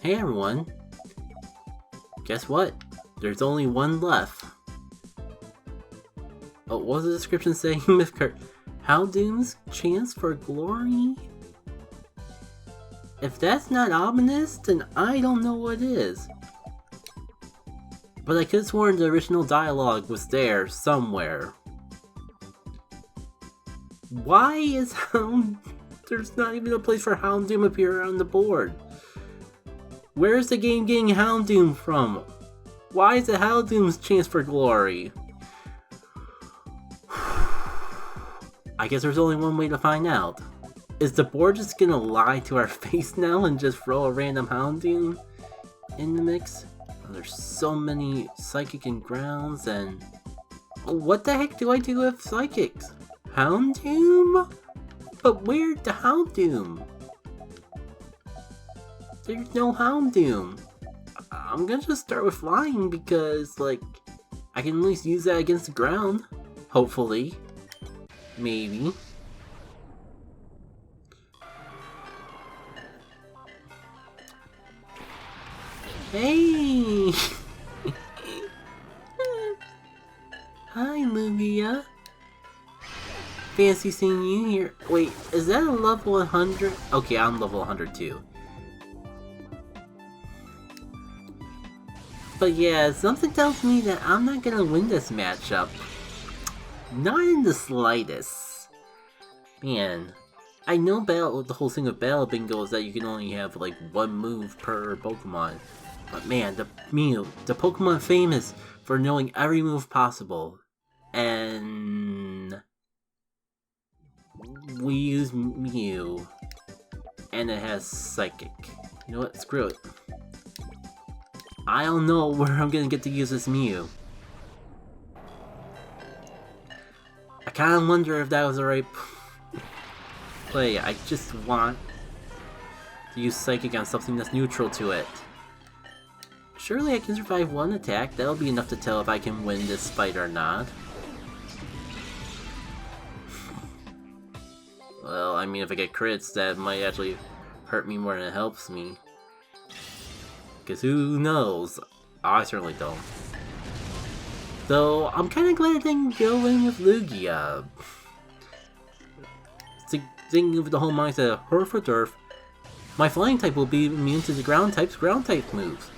Hey everyone! Guess what? There's only one left. Oh, what was the description saying, Mythcart? Houndoom's chance for glory? If that's not ominous, then I don't know what is. But I could've sworn the original dialogue was there somewhere. Why is there's not even a place for Houndoom appear on the board? Where's the game getting Houndoom from? Why is it Houndoom's chance for glory? I guess there's only one way to find out. Is the board just gonna lie to our face now and just throw a random Houndoom in the mix? Oh, there's so many psychic and grounds, and what the heck do I do with psychics? Houndoom? But where's the Houndoom? There's no Houndoom. I'm gonna just start with flying because, like, I can at least use that against the ground. Hopefully. Maybe. Hey! Hi, Lugia. Fancy seeing you here. Wait, is that a level 100? Okay, I'm level 100 too. But yeah, something tells me that I'm not gonna win this matchup. Not in the slightest. Man, I know the whole thing with Battle Bingo is that you can only have like one move per Pokemon. But man, the Pokemon famous for knowing every move possible. And we use Mew. And it has Psychic. You know what? Screw it. I don't know where I'm gonna get to use this Mew. I kinda wonder if that was the right play. I just want to use Psychic on something that's neutral to it. Surely I can survive one attack. That'll be enough to tell if I can win this fight or not. Well, I mean, if I get crits, that might actually hurt me more than it helps me. Because who knows? I certainly don't. Though, I'm kinda glad I didn't go in with Lugia. Thinking of the whole mindset of Herf or Durf, my flying type will be immune to the ground type moves.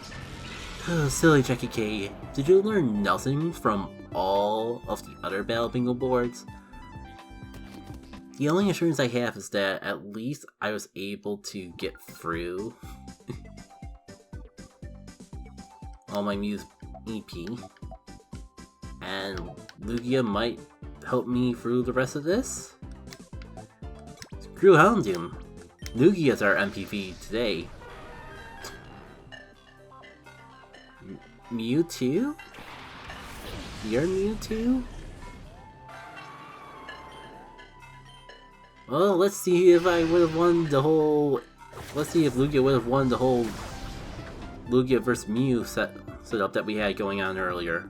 Silly Jackie K, did you learn nothing from all of the other Battle Bingo boards? The only assurance I have is that at least I was able to get through all my Mew's EP, and Lugia might help me through the rest of this? Screw Houndoom. Lugia's our MVP today. Mewtwo? You're Mewtwo? Well, let's see if I would have won the whole... Let's see if Lugia would have won the whole Lugia vs. Mew setup that we had going on earlier.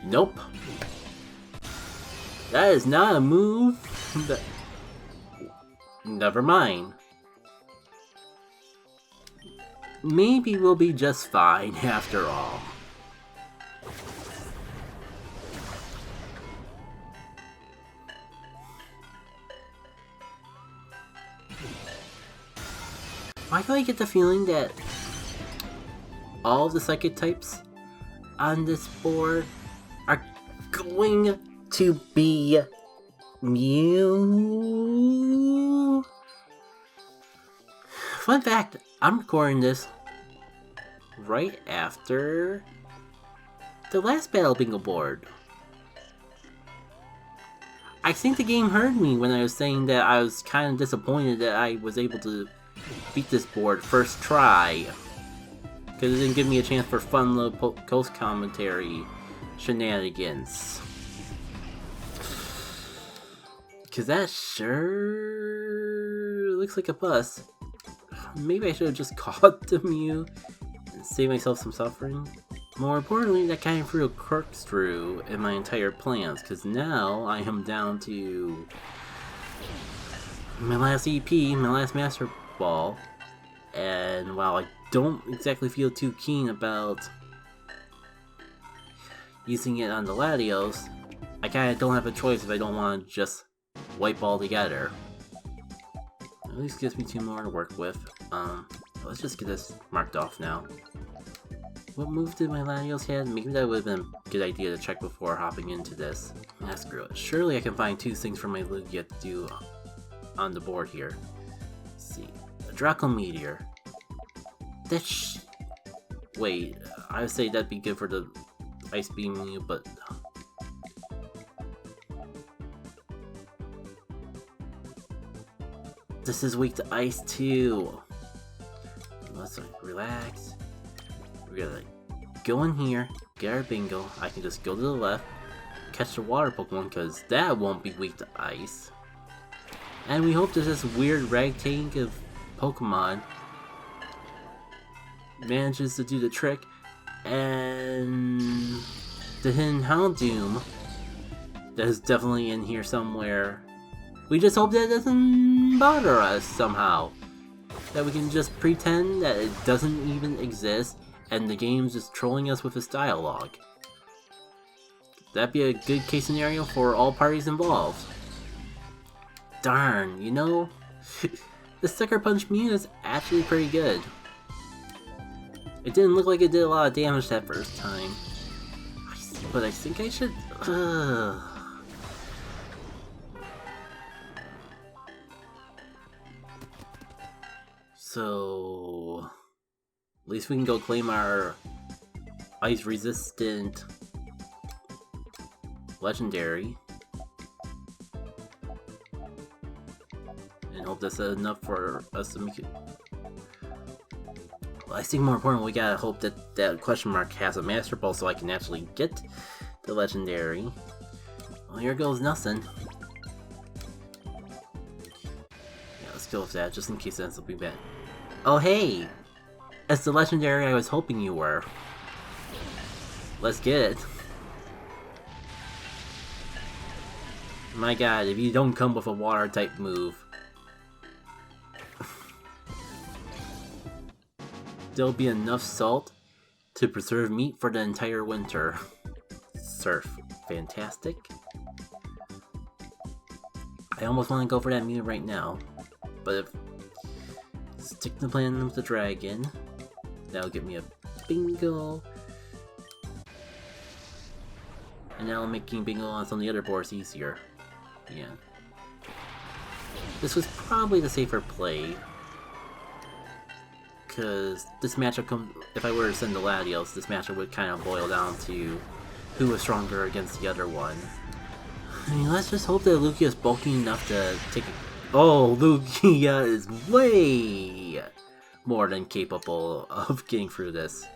Nope. That is not a move that... Never mind. Maybe we'll be just fine after all. Why do I get the feeling that all of the psychic types on this board are going to be Mew? Fun fact, I'm recording this right after the last Battle Bingo board. I think the game heard me when I was saying that I was kind of disappointed that I was able to beat this board first try, because it didn't give me a chance for fun little post commentary shenanigans. Because that sure looks like a bust. Maybe I should have just caught the Mew and saved myself some suffering. More importantly, that kind of threw a corkscrew in my entire plans, because now I am down to my last EP, my last Master Ball, and while I don't exactly feel too keen about using it on the Latios, I kinda don't have a choice if I don't want to just wipe all together. At least gives me 2 more to work with. Let's just get this marked off now. What move did my Latios have? Maybe that would have been a good idea to check before hopping into this. Ah, screw it. Surely I can find 2 things for my Lugia to do on the board here. Let's see. A Draco Meteor. Wait, I would say that'd be good for the Ice Beam Mew, but... This is weak to ice too. Let's relax. We're gonna go in here, get our bingo. I can just go to the left, catch the water Pokemon, because that won't be weak to ice. And we hope that this weird ragtag of Pokemon manages to do the trick, and the hidden Houndoom that is definitely in here somewhere. We just hope that it doesn't bother us somehow. That we can just pretend that it doesn't even exist and the game's just trolling us with its dialogue. That'd be a good case scenario for all parties involved. Darn, you know, the Sucker Punch Mew is actually pretty good. It didn't look like it did a lot of damage that first time. But I think I should... So... At least we can go claim our ice-resistant legendary. And hope that's enough for us to make it... Well, I think more important, we gotta hope that that question mark has a Master Ball so I can actually get the legendary. Well, here goes nothing. Yeah, let's go with that, just in case it ends up being bad. Oh hey! It's the legendary I was hoping you were. Let's get it. My god, if you don't come with a water type move. There'll be enough salt to preserve meat for the entire winter. Surf. Fantastic. I almost want to go for that Mew right now. But if... Stick the plan with the dragon. That'll give me a bingo. And now making bingo on some of the other boards easier. Yeah. This was probably the safer play. Because this matchup if I were to send the Latios, this matchup would kind of boil down to who was stronger against the other one. I mean, let's just hope that Lugia is bulky enough to take a... Oh, Lugia is way more than capable of getting through this.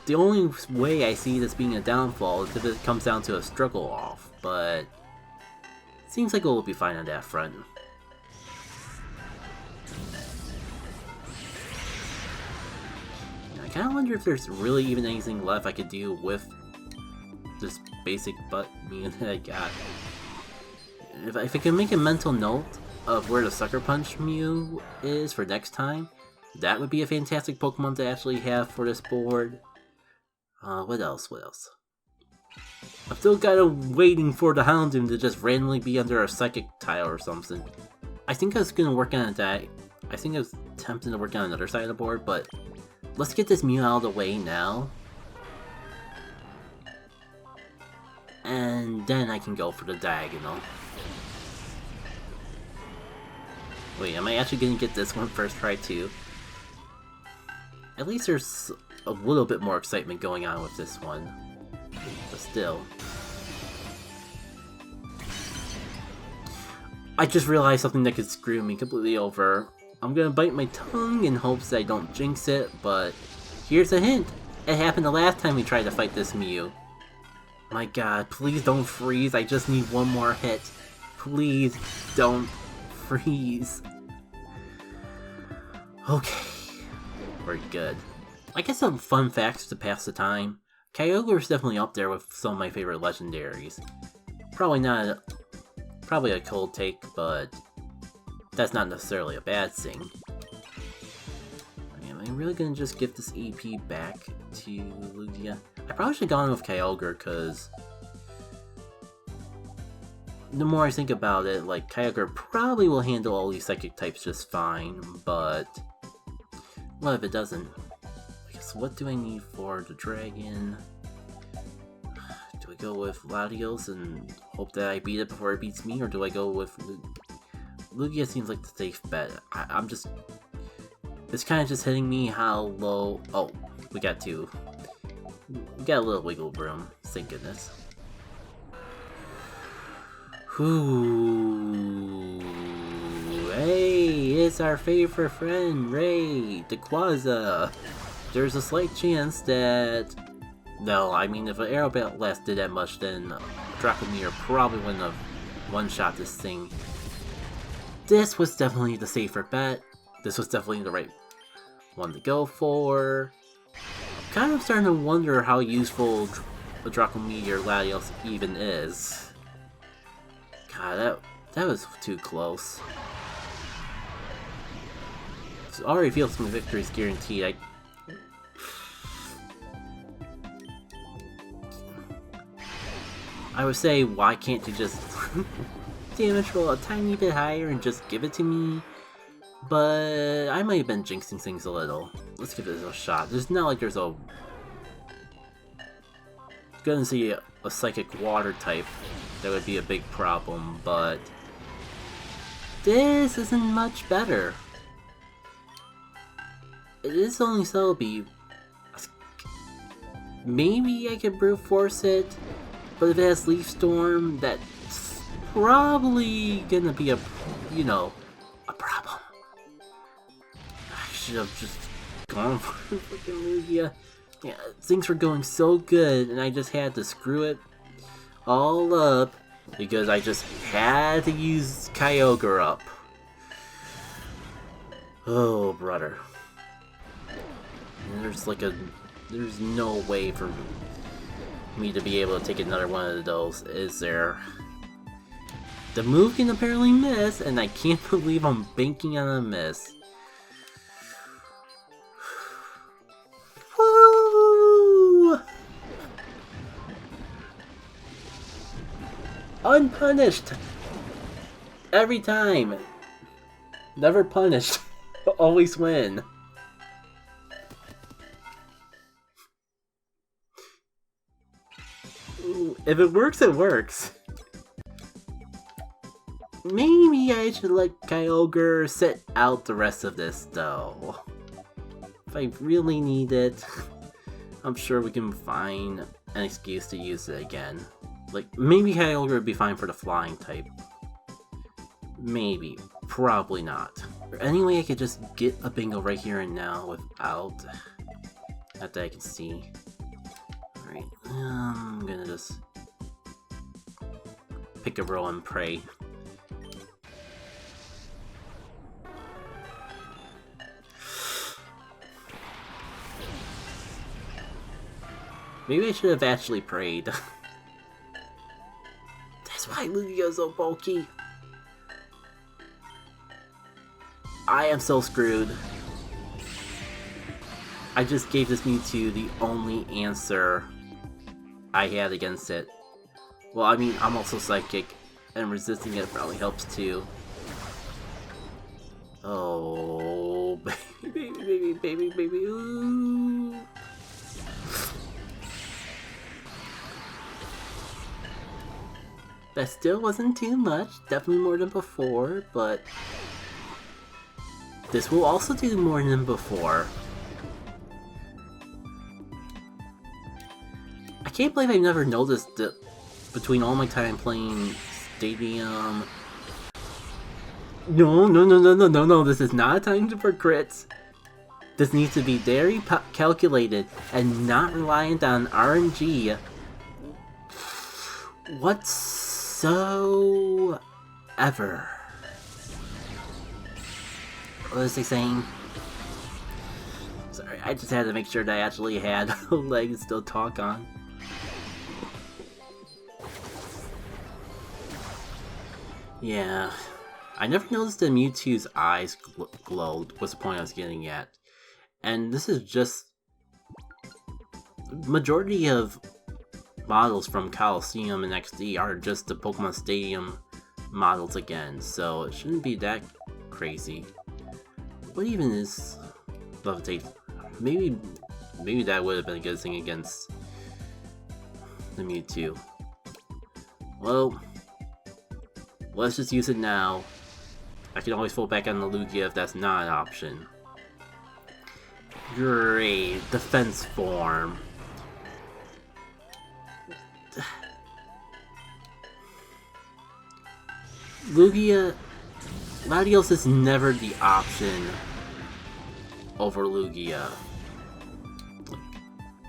The only way I see this being a downfall is if it comes down to a struggle off, but seems like it will be fine on that front. I kinda wonder if there's really even anything left I could do with this basic butt Mew that I got. If I can make a mental note of where the Sucker Punch Mew is for next time, that would be a fantastic Pokemon to actually have for this board. What else? I'm still kinda waiting for the Houndoom to just randomly be under a Psychic tile or something. I think I was gonna work on that. I think I was attempting to work on another side of the board, but let's get this Mew out of the way now. And then I can go for the diagonal. Wait, am I actually gonna get this one first try too? At least there's a little bit more excitement going on with this one. But still. I just realized something that could screw me completely over. I'm gonna bite my tongue in hopes that I don't jinx it, but here's a hint. It happened the last time we tried to fight this Mew. My god, please don't freeze. I just need one more hit. Please don't freeze. Okay. We're good. I guess some fun facts to pass the time. Kyogre is definitely up there with some of my favorite legendaries. Probably a cold take, but that's not necessarily a bad thing. really gonna just give this EP back to Lugia? I probably should have gone with Kyogre, because the more I think about it, like, Kyogre probably will handle all these psychic types just fine, but what if it doesn't? I guess what do I need for the dragon? Do I go with Latios and hope that I beat it before it beats me, or do I go with Lugia? Seems like the safe bet. I'm just... It's kind of just hitting me how low... Oh, we got two. We got a little wiggle room, thank goodness. Ooh, hey, it's our favorite friend, Ray, Dequaza. There's a slight chance that... No, I mean, if an Arrow Blast did that much, then Dracomir probably wouldn't have one-shot this thing. This was definitely the safer bet. This was definitely the right one to go for. I'm kind of starting to wonder how useful the Dracomir Latios even is. God, that was too close. It already feels my victory's guaranteed. I would say, why can't you just damage roll a tiny bit higher and just give it to me? But I might have been jinxing things a little. Let's give this a shot. There's not like there's a... Gonna see a psychic water type. That would be a big problem, but this isn't much better. It is only Celebi. Maybe I could brute force it, but if it has Leaf Storm, that's probably gonna be a problem. I should have just gone for freaking Lugia. Yeah, things were going so good, and I just had to screw it all up because I just had to use Kyogre up. Oh, brother. And there's no way for me to be able to take another one of those, is there? The move can apparently miss, and I can't believe I'm banking on a miss. Woo! Unpunished! Every time! Never punished. Always win. If it works, it works. Maybe I should let Kyogre sit out the rest of this, though. If I really need it, I'm sure we can find an excuse to use it again. Like, maybe Kyogre would be fine for the flying type. Maybe. Probably not. Or any way I could just get a bingo right here and now without... Not that I can see. Alright, I'm gonna just... pick a roll and pray. Maybe I should have actually prayed. That's why Lugia's so bulky. I am so screwed. I just gave this Mewtwo the only answer I had against it. Well, I mean, I'm also psychic, and resisting it probably helps too. Oh, baby, baby, baby, baby, ooh. That still wasn't too much, definitely more than before, but this will also do more than before. I can't believe I've never noticed that between all my time playing Stadium... No, this is not a time for crits. This needs to be very calculated and not reliant on RNG whatsoever. What was he saying? Sorry, I just had to make sure that I actually had legs to talk on. Yeah, I never noticed that Mewtwo's eyes glowed, was the point I was getting at. And this is just... majority of models from Coliseum and XD are just the Pokemon Stadium models again, so it shouldn't be that crazy. What even is Levitate? Maybe that would have been a good thing against the Mewtwo. Well, let's just use it now. I can always fall back on the Lugia if that's not an option. Great, defense form. Lugia... Latios is never the option over Lugia. Like,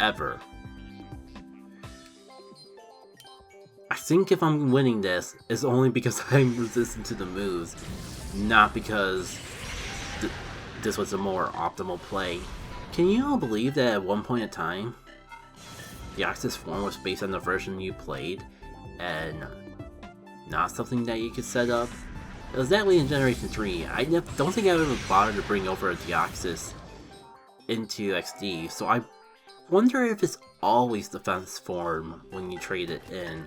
ever. I think if I'm winning this, it's only because I'm resistant to the moves, not because this was a more optimal play. Can you all believe that at one point in time, the Oxus form was based on the version you played, and not something that you could set up? It was that way in Generation 3. I don't think I ever bothered to bring over a Deoxys into XD, so I wonder if it's always the defense form when you trade it in,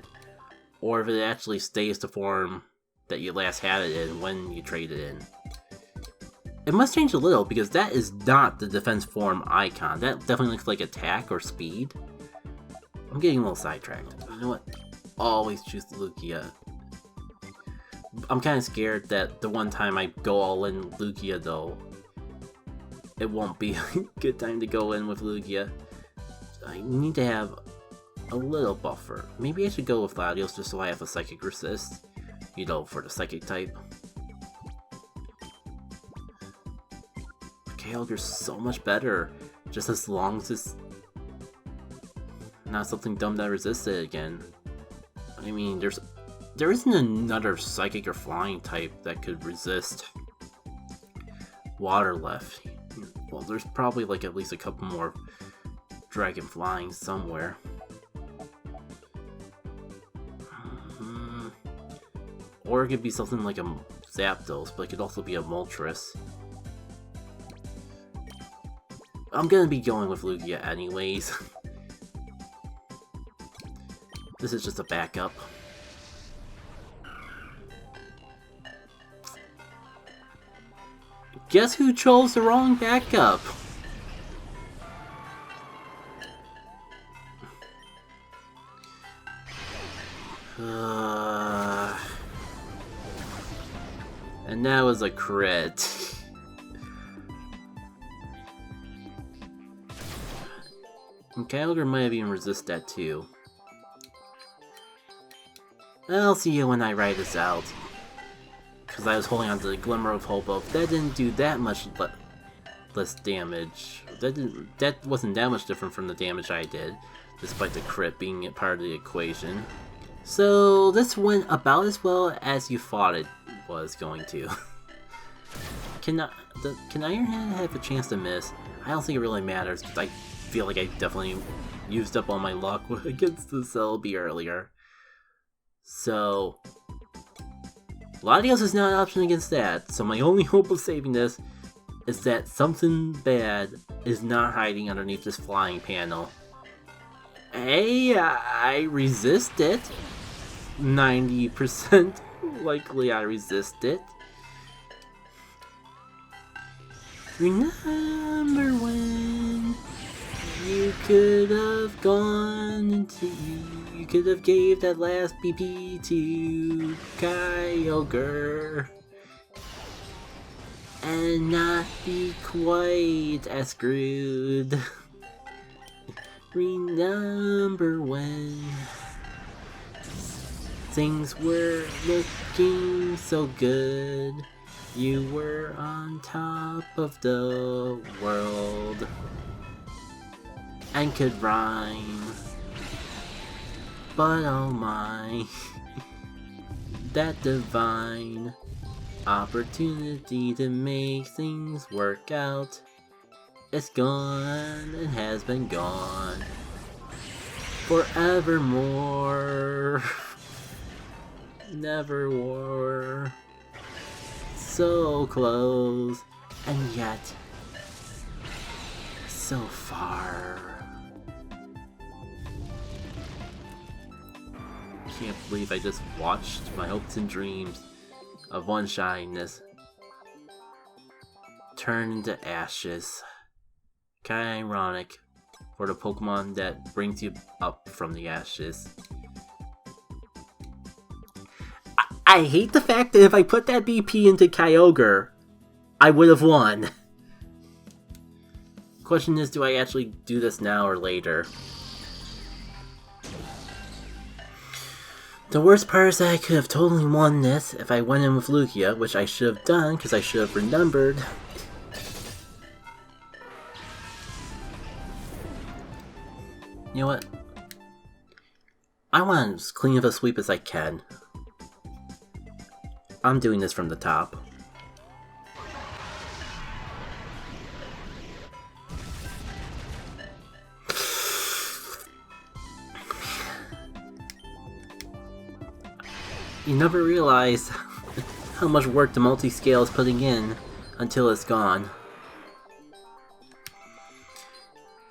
or if it actually stays the form that you last had it in when you trade it in. It must change a little, because that is not the defense form icon. That definitely looks like attack or speed. I'm getting a little sidetracked. You know what? Always choose the Lugia. I'm kind of scared that the one time I go all in Lugia though, it won't be a good time to go in with Lugia. I need to have a little buffer. Maybe I should go with Latios just so I have a Psychic Resist, you know, for the Psychic type. Kyogre's so much better, just as long as it's not something dumb that resists it again. I mean, there isn't another Psychic or Flying type that could resist Water left. Well, there's probably like at least a couple more Dragon Flying somewhere. Or it could be something like a Zapdos, but it could also be a Moltres. I'm gonna be going with Lugia anyways. This is just a backup. Guess who chose the wrong backup? And that was a crit. And Kyogre might have even resisted that too. I'll see you when I write this out. Because I was holding on to the glimmer of hope of that didn't do that much less damage. That wasn't that much different from the damage I did, despite the crit being part of the equation. So this went about as well as you thought it was going to. Can Ironhead have a chance to miss? I don't think it really matters, because I feel like I definitely used up all my luck against the Celebi earlier. So Latios is not an option against that, so my only hope of saving this is that something bad is not hiding underneath this flying panel. Hey, I resist it. 90% likely I resist it. Remember when you could have gone into... You could have gave that last BP to Kyogre and not be quite as screwed. Remember when things were looking so good, you were on top of the world and could rhyme. But oh my, that divine opportunity to make things work out, it's gone and has been gone forevermore. Never were so close, and yet so far. Can't believe I just watched my hopes and dreams of one-shininess turn into ashes. Kinda ironic for the Pokemon that brings you up from the ashes. I hate the fact that if I put that BP into Kyogre, I would have won. Question is, do I actually do this now or later? The worst part is that I could have totally won this if I went in with Lugia, which I should have done because I should have remembered. You know what? I want as clean of a sweep as I can. I'm doing this from the top. You never realize how much work the multi-scale is putting in until it's gone.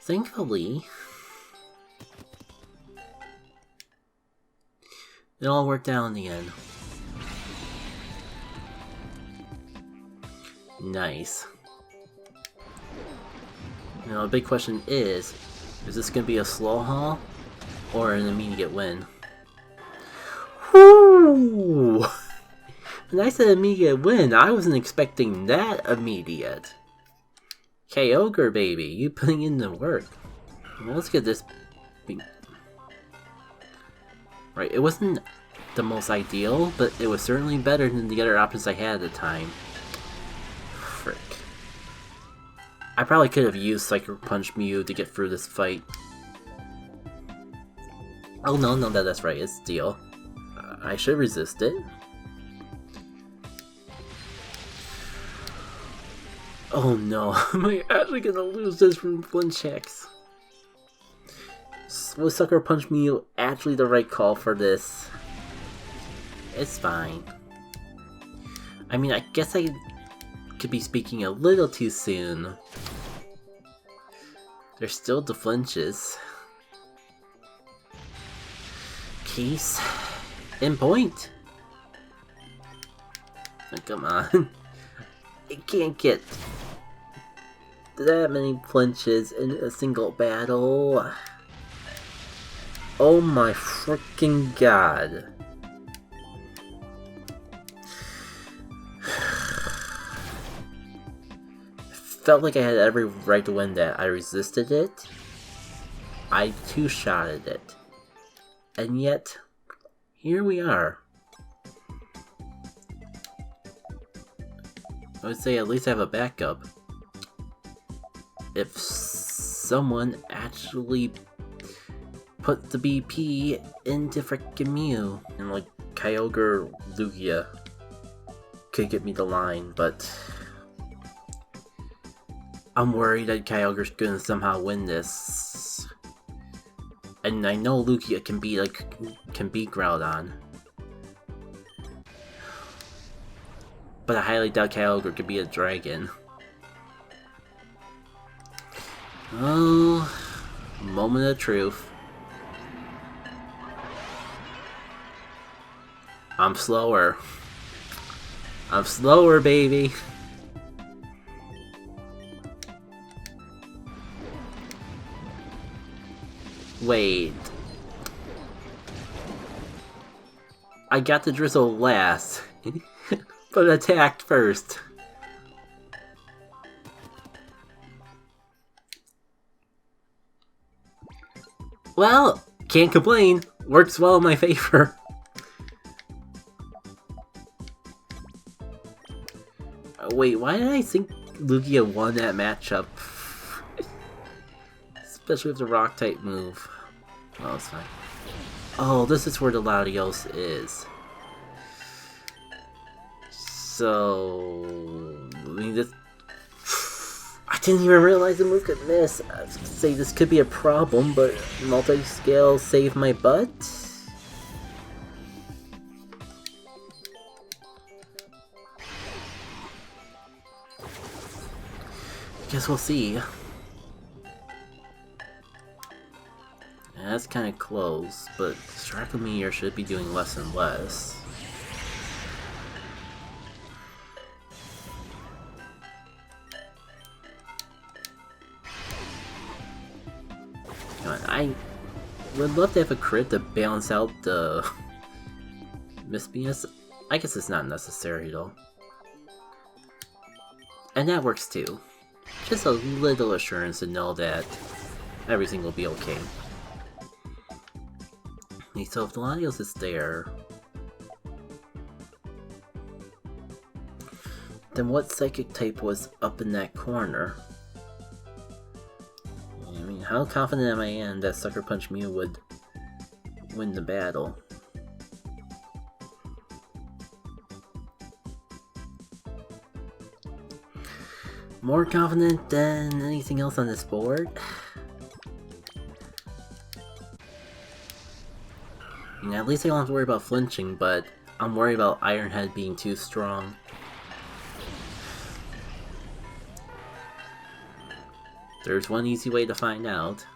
Thankfully, it all worked out in the end. Nice. Now, the big question is this going to be a slow haul or an immediate win? Whoo! When I said immediate win, I wasn't expecting that immediate. Kyogre, baby, you putting in the work. Well, let's get this. Right, it wasn't the most ideal, but it was certainly better than the other options I had at the time. Frick. I probably could have used Psycho Punch Mew to get through this fight. Oh no, that's right, it's Steel. I should resist it. Oh no, am I actually gonna lose this from flinch checks? Was Sucker Punch Mew actually the right call for this? It's fine. I mean, I guess I could be speaking a little too soon. There's still the flinches. Case in point. Oh, come on. I can't get that many flinches in a single battle. Oh my freaking god. Felt like I had every right to win that. I resisted it. I two-shotted it. And yet, here we are. I would say at least I have a backup. If someone actually put the BP into frickin' Mew, and like Kyogre Lugia could get me the line, but I'm worried that Kyogre's gonna somehow win this. And I know Lugia can beat Groudon. But I highly doubt Kyogre could be a dragon. Oh, moment of truth. I'm slower. I'm slower, baby. Wait. I got the drizzle last, but attacked first. Well, can't complain. Works well in my favor. Wait, why did I think Lugia won that matchup? Especially with the rock type move. Well, it's fine. Oh, this is where the Latios is. So, I mean, this. I didn't even realize the move could miss. I was gonna say this could be a problem, but multi-scale saved my butt. Guess we'll see. That's kind of close, but Strike Meteor should be doing less and less. I would love to have a crit to balance out the mistiness. I guess it's not necessary though. And that works too. Just a little assurance to know that everything will be okay. Okay, so if the Latios is there, then what psychic type was up in that corner? I mean, how confident am I in that Sucker Punch Mew would win the battle? More confident than anything else on this board? I mean, at least I don't have to worry about flinching, but I'm worried about Ironhead being too strong. There's one easy way to find out,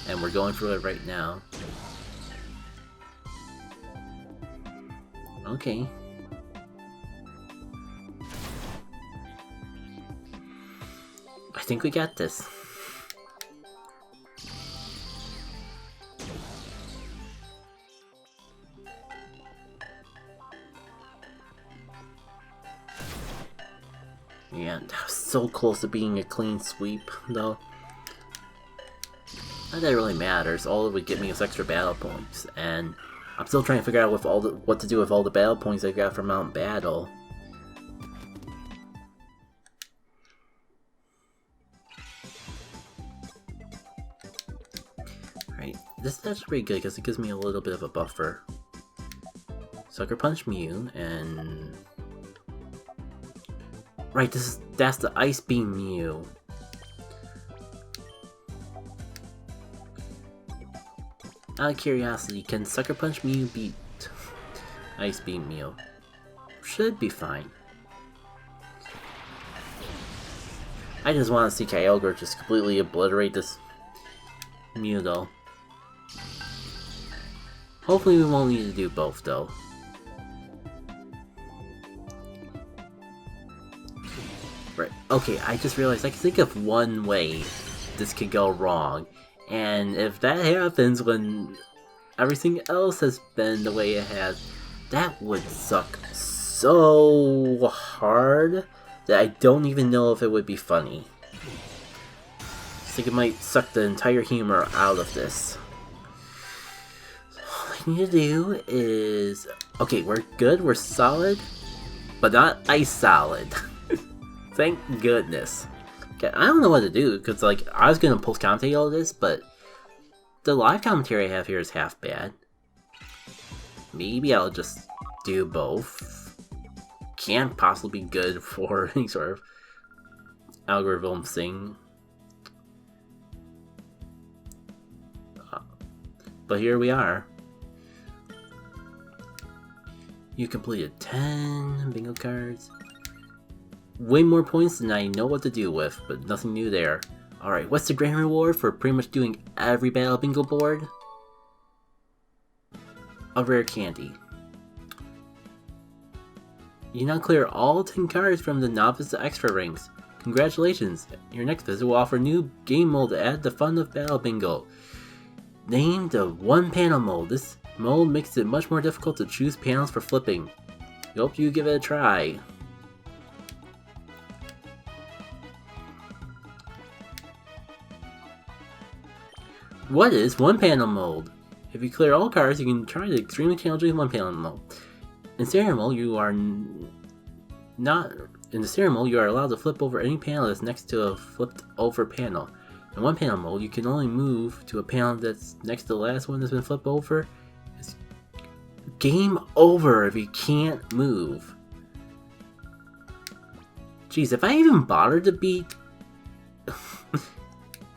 and we're going through it right now. Okay. I think we got this. Yeah, that was so close to being a clean sweep, though. Not that it really matters. All it would get me is extra battle points, and I'm still trying to figure out what to do with all the battle points I got from Mount Battle. Right, this is actually pretty good because it gives me a little bit of a buffer. Sucker Punch Mew, and right, that's the Ice Beam Mew. Out of curiosity, can Sucker Punch Mew beat Ice Beam Mew? Should be fine. I just want to see Kyogre just completely obliterate this Mew though. Hopefully we won't need to do both though. Right, okay, I just realized I can think of one way this could go wrong. And if that happens when everything else has been the way it has, that would suck so hard that I don't even know if it would be funny. I think it might suck the entire humor out of this. All I need to do is... okay, we're good, we're solid, but not ice solid. Thank goodness. Okay, I don't know what to do, because like, I was going to post commentate all this, but the live commentary I have here is half bad. Maybe I'll just do both. Can't possibly be good for any sort of algorithm thing. But here we are. You completed 10 bingo cards. Way more points than I know what to do with, but nothing new there. Alright, what's the grand reward for pretty much doing every battle bingo board? A rare candy. You now clear all 10 cards from the novice to extra ranks. Congratulations! Your next visit will offer new game mode to add the fun of battle bingo. Named the one panel mode. This mode makes it much more difficult to choose panels for flipping. We hope you give it a try. What is one panel mode? If you clear all cards, you can try the extremely challenging one panel mode. In serial mode, you are not. In the serial mode, you are allowed to flip over any panel that's next to a flipped over panel. In one panel mode, you can only move to a panel that's next to the last one that's been flipped over. It's game over if you can't move. Jeez, if I even bothered to beat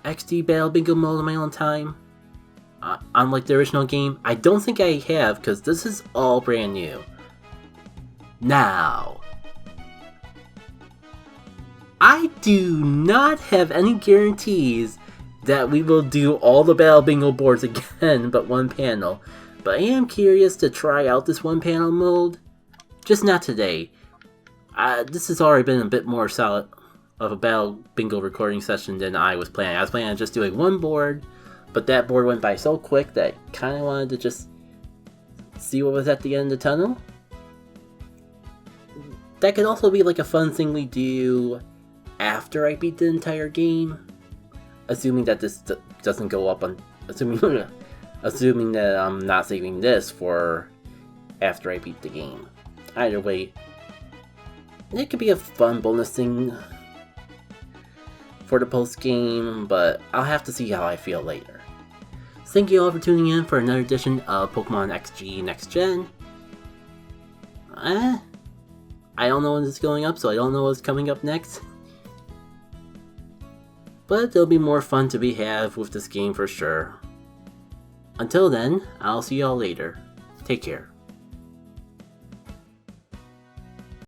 XD Battle Bingo mode in my own time, unlike the original game, I don't think I have, because this is all brand new. Now, I do not have any guarantees that we will do all the Battle Bingo boards again, but one panel. But I am curious to try out this one panel mode, just not today. This has already been a bit more solid of a Battle Bingo recording session than I was planning. I was planning on just doing one board, but that board went by so quick that I kind of wanted to just see what was at the end of the tunnel. That could also be like a fun thing we do after I beat the entire game. Assuming that this doesn't go up on... Assuming that I'm not saving this for after I beat the game. Either way, it could be a fun bonus thing for the post-game, but I'll have to see how I feel later. Thank you all for tuning in for another edition of Pokemon XG Next Gen. I don't know when it's going up, so I don't know what's coming up next. But there'll be more fun to be had with this game for sure. Until then, I'll see y'all later. Take care.